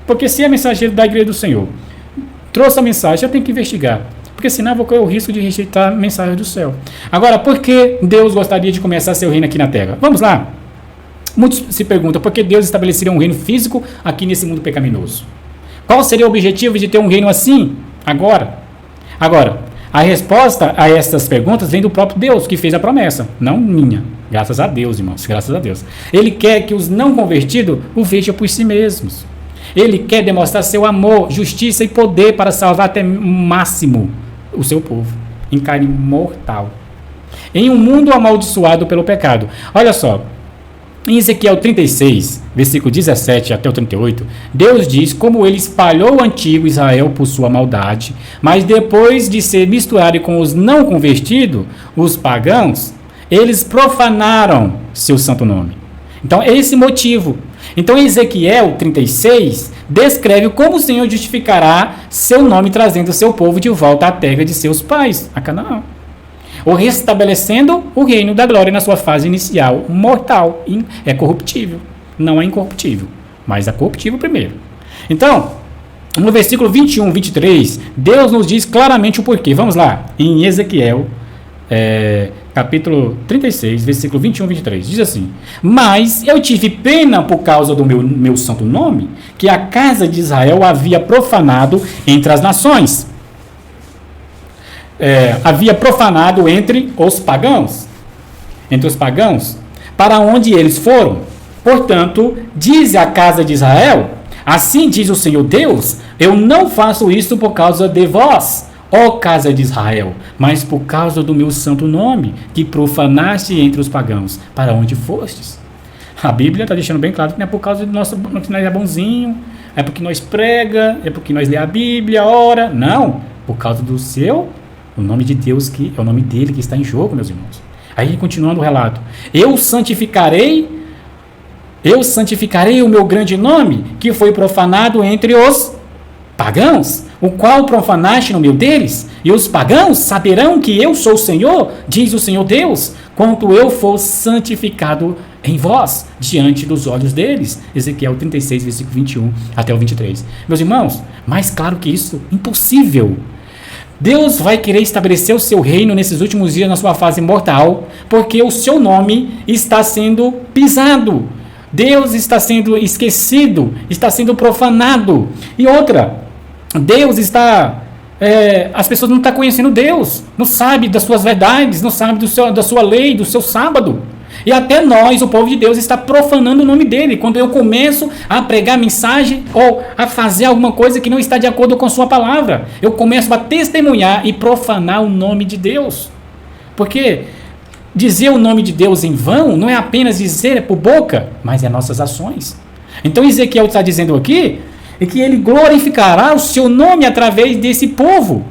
Speaker 1: Porque se é mensageiro da igreja do Senhor trouxe a mensagem, eu tenho que investigar. Porque senão eu vou correr o risco de rejeitar a mensagem do céu. Agora, por que Deus gostaria de começar seu reino aqui na Terra? Vamos lá. Muitos se perguntam, por que Deus estabeleceria um reino físico aqui nesse mundo pecaminoso? Qual seria o objetivo de ter um reino assim, agora? Agora, a resposta a essas perguntas vem do próprio Deus, que fez a promessa, não minha. Graças a Deus, irmãos, graças a Deus. Ele quer que os não convertidos o vejam por si mesmos. Ele quer demonstrar seu amor, justiça e poder para salvar até o máximo o seu povo, em carne mortal. Em um mundo amaldiçoado pelo pecado. Olha só, em Ezequiel 36, versículo 17 até o 38, Deus diz como ele espalhou o antigo Israel por sua maldade, mas depois de ser misturado com os não convertidos, os pagãos, eles profanaram seu santo nome. Então, é esse motivo. Então, Ezequiel 36 descreve como o Senhor justificará seu nome trazendo seu povo de volta à terra de seus pais, a Canaã. Ou restabelecendo o reino da glória na sua fase inicial, mortal, é corruptível. Não é incorruptível, mas é corruptível primeiro. Então, no versículo 21, 23, Deus nos diz claramente o porquê. Vamos lá, em Ezequiel, capítulo 36, versículo 21 e 23, diz assim: mas eu tive pena por causa do meu santo nome, que a casa de Israel havia profanado entre as nações. Havia profanado entre os pagãos, para onde eles foram. Portanto, diz a casa de Israel: assim diz o Senhor Deus, eu não faço isso por causa de vós, ó casa de Israel, mas por causa do meu santo nome, que profanaste entre os pagãos, para onde fostes. A Bíblia está deixando bem claro que não é por causa do nosso, que nós é bonzinho, é porque nós prega, é porque nós lê a Bíblia, ora. Não, por causa do o nome de Deus, que é o nome dele que está em jogo, meus irmãos. Aí, continuando o relato: eu santificarei o meu grande nome, que foi profanado entre os pagãos, o qual profanaste no meio deles, e os pagãos saberão que eu sou o Senhor, diz o Senhor Deus, quanto eu for santificado em vós, diante dos olhos deles. Ezequiel 36, versículo 21 até o 23. Meus irmãos, mais claro que isso, impossível. Deus vai querer estabelecer o seu reino nesses últimos dias na sua fase mortal, porque o seu nome está sendo pisado. Deus está sendo esquecido, está sendo profanado. E outra, Deus está... as pessoas não estão conhecendo Deus, não sabem das suas verdades, não sabem da sua lei, do seu sábado. E até nós, o povo de Deus, está profanando o nome dele. Quando eu começo a pregar mensagem ou a fazer alguma coisa que não está de acordo com sua palavra, eu começo a testemunhar e profanar o nome de Deus. Porque dizer o nome de Deus em vão não é apenas dizer por boca, mas é nossas ações. Então Ezequiel está dizendo aqui que ele glorificará o seu nome através desse povo.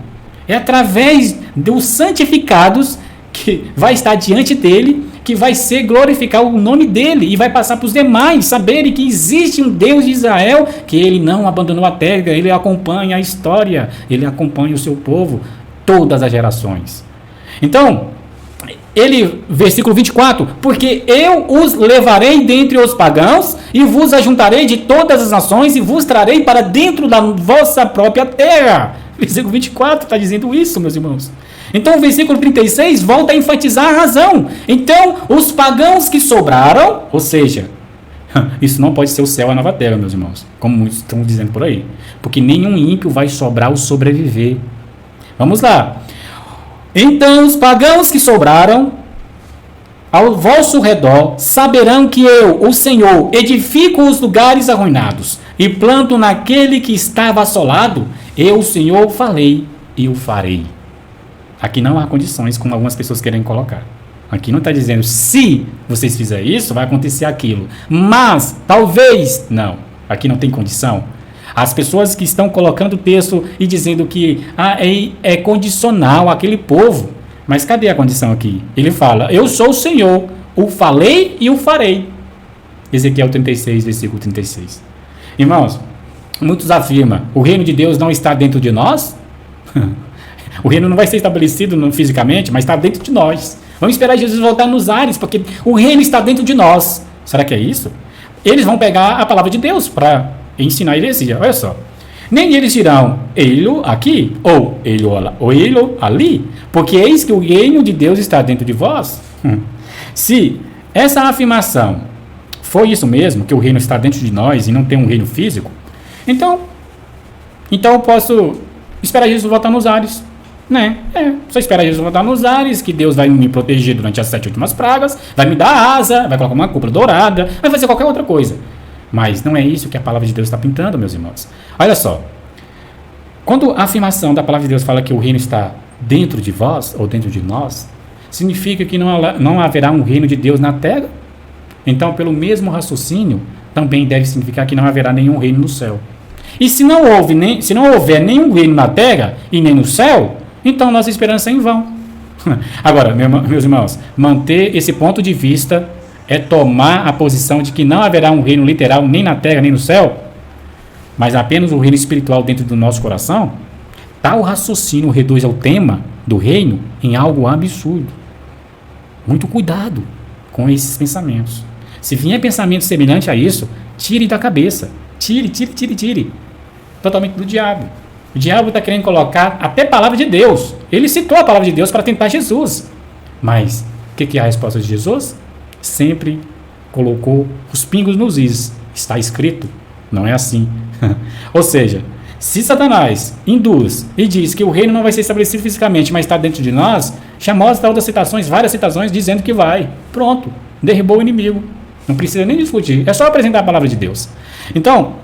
Speaker 1: É através dos santificados que vai estar diante dele, que vai ser glorificar o nome dele e vai passar para os demais saberem que existe um Deus de Israel, que ele não abandonou a terra, ele acompanha a história, ele acompanha o seu povo, todas as gerações. Então, versículo 24, porque eu os levarei dentre os pagãos e vos ajuntarei de todas as nações e vos trarei para dentro da vossa própria terra. Versículo 24 está dizendo isso, meus irmãos. Então o versículo 36 volta a enfatizar a razão. Então os pagãos que sobraram, ou seja, Isso não pode ser o céu e a nova terra, meus irmãos, como muitos estão dizendo por aí. Porque nenhum ímpio vai sobrar ou sobreviver. Vamos lá. Então os pagãos que sobraram ao vosso redor saberão que eu, o Senhor, edifico os lugares arruinados e planto naquele que estava assolado. Eu, o Senhor, falei e o farei. Aqui não há condições, como algumas pessoas querem colocar. Aqui não está dizendo, se vocês fizerem isso, vai acontecer aquilo. Mas, talvez, não. Aqui não tem condição. As pessoas que estão colocando o texto e dizendo que é condicional àquele povo. Mas cadê a condição aqui? Ele fala, eu sou o Senhor, o falei e o farei. Ezequiel 36, versículo 36. Irmãos, muitos afirmam, o reino de Deus não está dentro de nós? O reino não vai ser estabelecido fisicamente, mas está dentro de nós. Vamos esperar Jesus voltar nos ares, porque o reino está dentro de nós. Será que é isso? Eles vão pegar a palavra de Deus para ensinar a heresia. Olha só. Nem eles dirão, ele aqui, ou ele ali, porque eis que o reino de Deus está dentro de vós. Se essa afirmação foi isso mesmo, que o reino está dentro de nós e não tem um reino físico, então eu posso esperar Jesus voltar nos ares. Né? Só esperar Jesus voltar nos ares, que Deus vai me proteger durante as 7 últimas pragas, vai me dar asa, vai colocar uma cúpula dourada, vai fazer qualquer outra coisa. Mas não é isso que a palavra de Deus está pintando, meus irmãos. Olha só. Quando a afirmação da palavra de Deus fala que o reino está dentro de vós, ou dentro de nós, significa que não haverá um reino de Deus na terra. Então, pelo mesmo raciocínio, também deve significar que não haverá nenhum reino no céu. E se não houver nenhum reino na terra e nem no céu, então nossa esperança é em vão. Agora, meus irmãos, manter esse ponto de vista é tomar a posição de que não haverá um reino literal nem na terra nem no céu, mas apenas um reino espiritual dentro do nosso coração. Tal raciocínio reduz ao tema do reino em algo absurdo. Muito cuidado com esses pensamentos. Se vier pensamento semelhante a isso, tire da cabeça. Tire. Totalmente do diabo. O diabo está querendo colocar até a palavra de Deus. Ele citou a palavra de Deus para tentar Jesus. Mas o que é a resposta de Jesus? Sempre colocou os pingos nos is. Está escrito. Não é assim. Ou seja, se Satanás induz e diz que o reino não vai ser estabelecido fisicamente, mas está dentro de nós, já mostra outras citações, várias citações, dizendo que vai. Pronto. Derribou o inimigo. Não precisa nem discutir. É só apresentar a palavra de Deus. Então,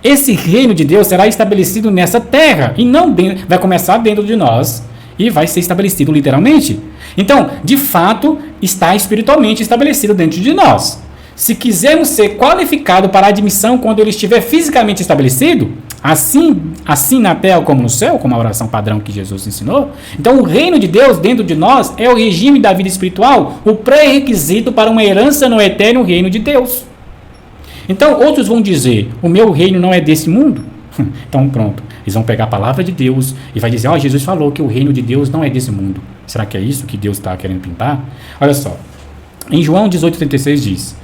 Speaker 1: esse reino de Deus será estabelecido nessa terra e não vai começar dentro de nós e vai ser estabelecido literalmente. Então, de fato, está espiritualmente estabelecido dentro de nós. Se quisermos ser qualificados para a admissão quando ele estiver fisicamente estabelecido, assim na terra como no céu, como a oração padrão que Jesus ensinou, então o reino de Deus dentro de nós é o regime da vida espiritual, o pré-requisito para uma herança no eterno reino de Deus. Então, outros vão dizer, o meu reino não é desse mundo. Então, pronto. Eles vão pegar a palavra de Deus e vai dizer, Jesus falou que o reino de Deus não é desse mundo. Será que é isso que Deus está querendo pintar? Olha só. Em João 18,36 diz,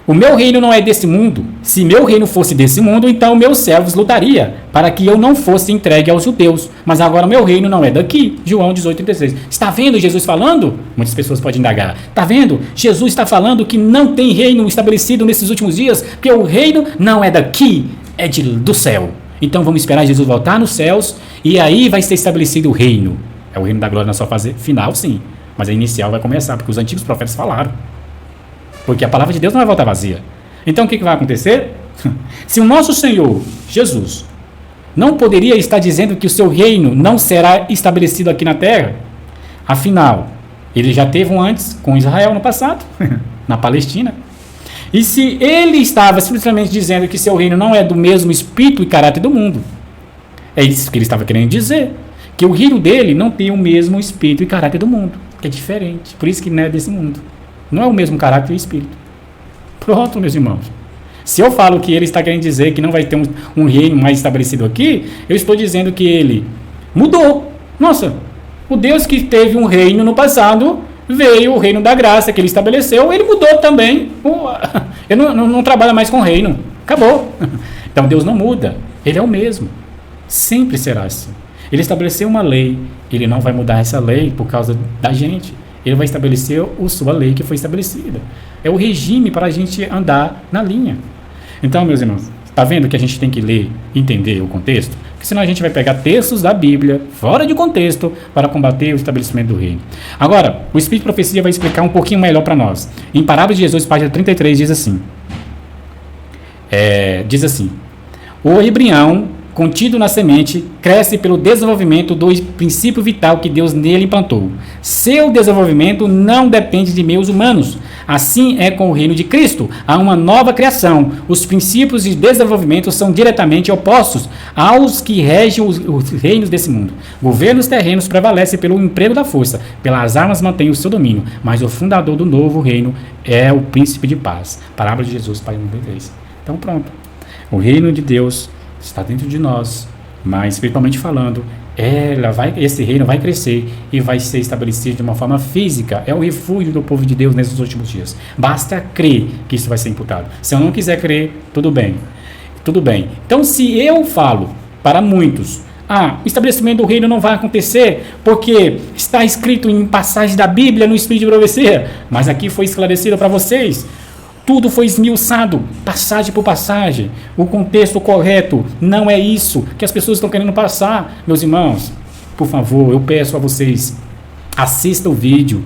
Speaker 1: o meu reino não é desse mundo. Se meu reino fosse desse mundo, então meus servos lutariam para que eu não fosse entregue aos judeus. Mas agora meu reino não é daqui. João 18,36. Está vendo Jesus falando? Muitas pessoas podem indagar. Está vendo? Jesus está falando que não tem reino estabelecido nesses últimos dias, porque o reino não é daqui, é do céu. Então vamos esperar Jesus voltar nos céus e aí vai ser estabelecido o reino. É o reino da glória na sua fase final, sim. Mas a inicial vai começar, porque os antigos profetas falaram. Porque a palavra de Deus não vai voltar vazia. Então o que vai acontecer? Se o nosso Senhor, Jesus, não poderia estar dizendo que o seu reino não será estabelecido aqui na terra, afinal, ele já teve um antes com Israel no passado, na Palestina. E se ele estava simplesmente dizendo que seu reino não é do mesmo espírito e caráter do mundo, é isso que ele estava querendo dizer, que o reino dele não tem o mesmo espírito e caráter do mundo, que é diferente, por isso que não é desse mundo. Não é o mesmo caráter e espírito. Pronto, meus irmãos. Se eu falo que ele está querendo dizer que não vai ter um reino mais estabelecido aqui, eu estou dizendo que ele mudou. Nossa, o Deus que teve um reino no passado, veio o reino da graça que ele estabeleceu, ele mudou também. Ele não trabalha mais com reino. Acabou. Então Deus não muda. Ele é o mesmo. Sempre será assim. Ele estabeleceu uma lei. Ele não vai mudar essa lei por causa da gente. Ele vai estabelecer a sua lei que foi estabelecida. É o regime para a gente andar na linha. Então, meus irmãos, está vendo que a gente tem que ler e entender o contexto? Porque senão a gente vai pegar textos da Bíblia, fora de contexto, para combater o estabelecimento do reino. Agora, o Espírito de Profecia vai explicar um pouquinho melhor para nós. Em Parábola de Jesus, página 33, diz assim. O embrião contido na semente cresce pelo desenvolvimento do princípio vital que Deus nele implantou. Seu desenvolvimento não depende de meios humanos. Assim é com o reino de Cristo. Há uma nova criação. Os princípios de desenvolvimento são diretamente opostos aos que regem os reinos desse mundo. Governos terrenos prevalecem pelo emprego da força, pelas armas mantém o seu domínio, mas o fundador do novo reino é o príncipe de paz. Parábola de Jesus, página 93. Então pronto. O reino de Deus está dentro de nós, mas espiritualmente falando, esse reino vai crescer e vai ser estabelecido de uma forma física. É o refúgio do povo de Deus nesses últimos dias. Basta crer que isso vai ser imputado. Se eu não quiser crer, tudo bem. Tudo bem. Então, se eu falo para muitos, o estabelecimento do reino não vai acontecer porque está escrito em passagem da Bíblia no Espírito de Profecia, mas aqui foi esclarecido para vocês. Tudo foi esmiuçado, passagem por passagem. O contexto correto não é isso que as pessoas estão querendo passar. Meus irmãos, por favor, eu peço a vocês, assista o vídeo,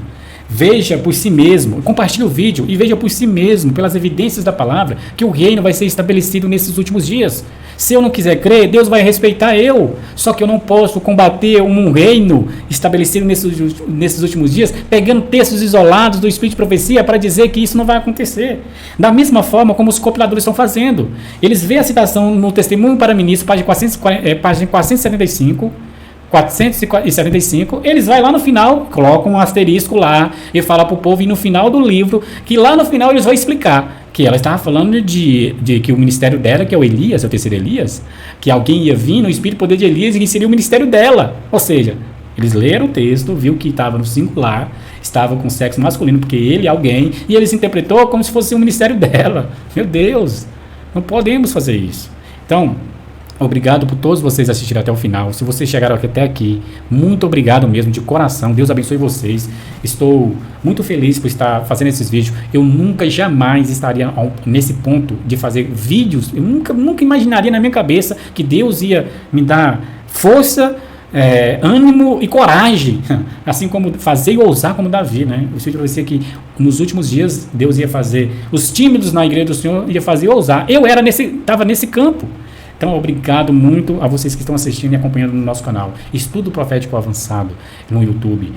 Speaker 1: veja por si mesmo, compartilhe o vídeo e veja por si mesmo, pelas evidências da palavra, que o reino vai ser estabelecido nesses últimos dias. Se eu não quiser crer, Deus vai respeitar eu. Só que eu não posso combater um reino estabelecido nesses últimos dias, pegando textos isolados do Espírito de Profecia para dizer que isso não vai acontecer. Da mesma forma como os compiladores estão fazendo. Eles veem a citação no Testemunho para Ministros, página 475, eles vão lá no final, colocam um asterisco lá e falam para o povo ir no final do livro, que lá no final eles vão explicar que ela estava falando de que o ministério dela, que é o Elias, é o terceiro Elias, que alguém ia vir no espírito e poder de Elias e que seria o ministério dela. Ou seja, eles leram o texto, viu que estava no singular, estava com sexo masculino, porque ele é alguém, e eles interpretou como se fosse o ministério dela. Meu Deus, não podemos fazer isso. Então, obrigado por todos vocês assistirem até o final. Se vocês chegaram até aqui, muito obrigado mesmo, de coração. Deus abençoe vocês. Estou muito feliz por estar fazendo esses vídeos. Eu nunca, jamais estaria nesse ponto de fazer vídeos. Eu nunca imaginaria na minha cabeça que Deus ia me dar força, ânimo e coragem, assim como fazer e ousar como Davi, né? Eu sei de você que nos últimos dias Deus ia fazer os tímidos na igreja do Senhor, ia fazer ousar. Eu estava nesse campo. Então, obrigado muito a vocês que estão assistindo e acompanhando no nosso canal. Estudo Profético Avançado no YouTube.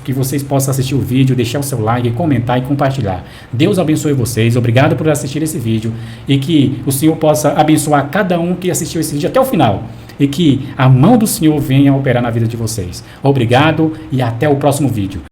Speaker 1: Que vocês possam assistir o vídeo, deixar o seu like, comentar e compartilhar. Deus abençoe vocês. Obrigado por assistir esse vídeo. E que o Senhor possa abençoar cada um que assistiu esse vídeo até o final. E que a mão do Senhor venha operar na vida de vocês. Obrigado e até o próximo vídeo.